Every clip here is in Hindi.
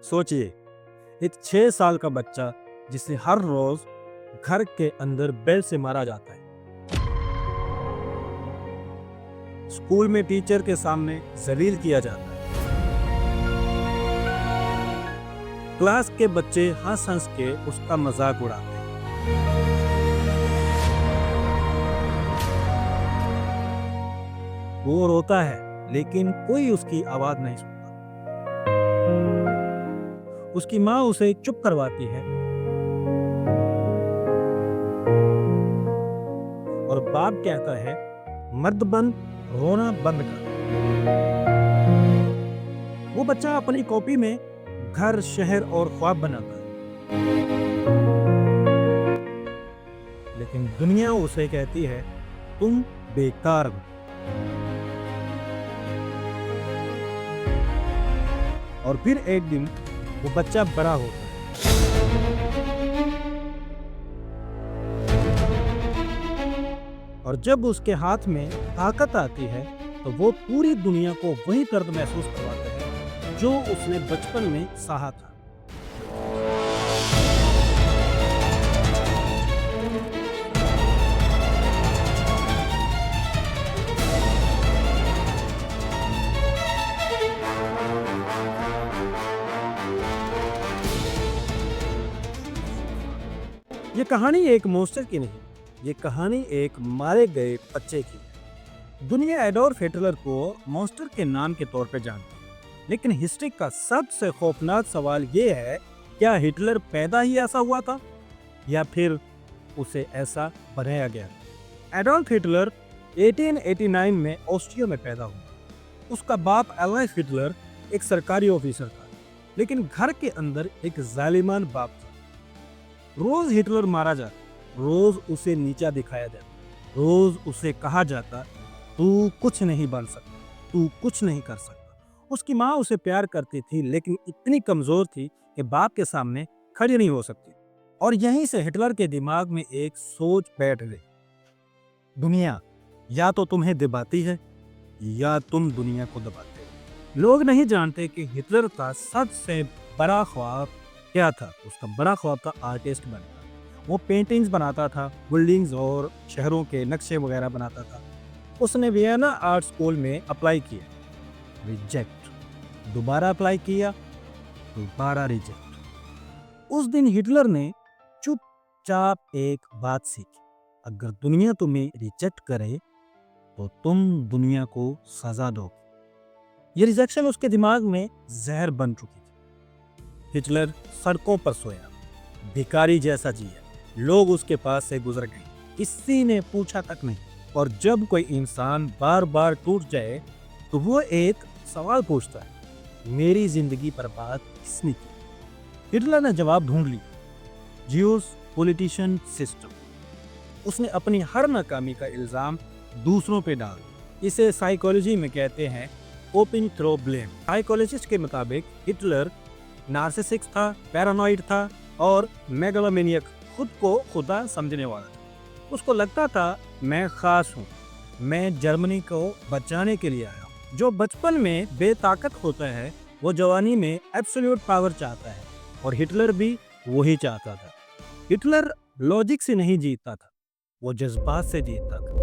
सोचिए, एक 6 साल का बच्चा जिसे हर रोज घर के अंदर बेल से मारा जाता है, स्कूल में टीचर के सामने जलील किया जाता है, क्लास के बच्चे हंस हंस के उसका मजाक उड़ाते हैं, वो रोता है लेकिन कोई उसकी आवाज नहीं सुनता। उसकी माँ उसे चुप करवाती है और बाप कहता है, मर्द बन, रोना बंद कर। वो बच्चा अपनी कॉपी में घर, शहर और ख्वाब बनाता है, लेकिन दुनिया उसे कहती है, तुम बेकार हो। और फिर एक दिन वो बच्चा बड़ा होता है, और जब उसके हाथ में ताकत आती है तो वो पूरी दुनिया को वही दर्द महसूस करवाता है जो उसने बचपन में सहा था। ये कहानी एक मॉन्स्टर की नहीं, ये कहानी एक मारे गए बच्चे की है। दुनिया एडोल्फ हिटलर को मॉन्स्टर के नाम के तौर पर जानती है, लेकिन हिस्ट्री का सबसे खौफनाक सवाल ये है, क्या हिटलर पैदा ही ऐसा हुआ था या फिर उसे ऐसा बनाया गया? एडोल्फ हिटलर 1889 में ऑस्ट्रिया में पैदा हुआ। उसका बाप एडोल्फ हिटलर एक सरकारी ऑफिसर था, लेकिन घर के अंदर एक जालिमान बाप था। रोज हिटलर मारा जाता, रोज उसे नीचा दिखाया जाता, रोज उसे कहा जाता, तू कुछ नहीं बन सकता, तू कुछ नहीं कर सकता। उसकी माँ उसे प्यार करती थी, लेकिन इतनी कमजोर थी कि बाप के सामने खड़ी नहीं हो सकती। और यहीं से हिटलर के दिमाग में एक सोच बैठ गई, दुनिया या तो तुम्हें दबाती है या तुम दुनिया को दबाते हो। लोग नहीं जानते कि हिटलर का सबसे बड़ा ख्वाब क्या था। उसका बड़ा ख्वाब था आर्टिस्ट बनना। वो पेंटिंग्स बनाता था, बिल्डिंग्स और शहरों के नक्शे वगैरह बनाता था। उसने वियना आर्ट स्कूल में अप्लाई किया, रिजेक्ट। दोबारा अप्लाई किया, दोबारा रिजेक्ट। उस दिन हिटलर ने चुपचाप एक बात सीखी, अगर दुनिया तुम्हें रिजेक्ट करे तो तुम दुनिया को सजा दो। ये रिजेक्शन उसके दिमाग में जहर बन चुकी थी। हिटलर सड़कों पर सोया, भिखारी जैसा जिया। लोग उसके पास से गुजर गए, किसी ने पूछा तक नहीं। और जब कोई इंसान बार बार टूट जाए तो वो एक सवाल पूछता है, मेरी जिंदगी बर्बाद किसने की? हिटलर ने जवाब ढूंढ लिया, ज्यूस, पॉलिटिशियन, सिस्टम। उसने अपनी हर नाकामी का इल्जाम दूसरों पे डाल दिया। इसे साइकोलॉजी में कहते हैं कोपिंग थ्रू ब्लेम। साइकोलॉजिस्ट के मुताबिक हिटलर नार्सिसिस्ट था, पैरानॉइड था और मेगालोमेनियक, खुद को खुदा समझने वाला था। उसको लगता था, मैं खास हूँ, मैं जर्मनी को बचाने के लिए आया हूँ। जो बचपन में बेताकत होता है वो जवानी में एब्सोल्यूट पावर चाहता है, और हिटलर भी वही चाहता था। हिटलर लॉजिक से नहीं जीतता था, वो जज्बात से जीतता था।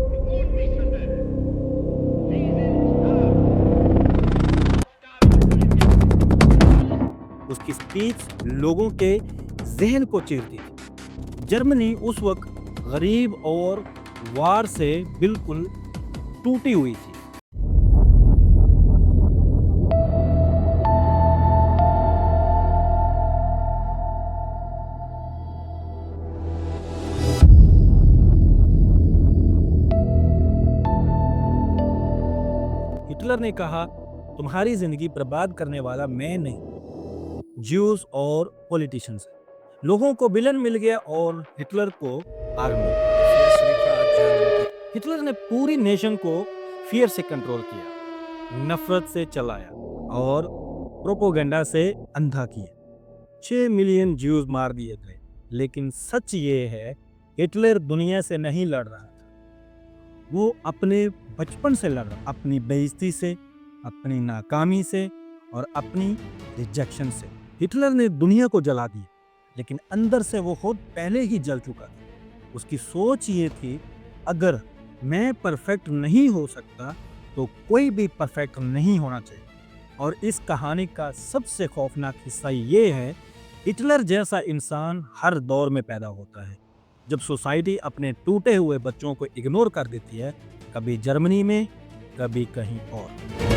उसकी स्पीच लोगों के जहन को चीरती थी। जर्मनी उस वक्त गरीब और वार से बिल्कुल टूटी हुई थी। हिटलर ने कहा, तुम्हारी जिंदगी बर्बाद करने वाला मैं नहीं, ज्यूस और पॉलिटिशियंस। लोगों को विलन मिल गया और हिटलर को आर्मी। हिटलर ने पूरी नेशन को फियर से कंट्रोल किया, नफरत से चलाया और प्रोपोगंडा से अंधा किया। 6 मिलियन ज्यूज मार दिए गए, लेकिन सच ये है, हिटलर दुनिया से नहीं लड़ रहा था, वो अपने बचपन से लड़ रहा, अपनी बेइज्जती से, अपनी नाकामी से और अपनी रिजेक्शन से। हिटलर ने दुनिया को जला दिया, लेकिन अंदर से वो खुद पहले ही जल चुका था। उसकी सोच ये थी, अगर मैं परफेक्ट नहीं हो सकता तो कोई भी परफेक्ट नहीं होना चाहिए। और इस कहानी का सबसे खौफनाक हिस्सा ये है, हिटलर जैसा इंसान हर दौर में पैदा होता है। जब सोसाइटी अपने टूटे हुए बच्चों को इग्नोर कर देती है, कभी जर्मनी में, कभी कहीं और।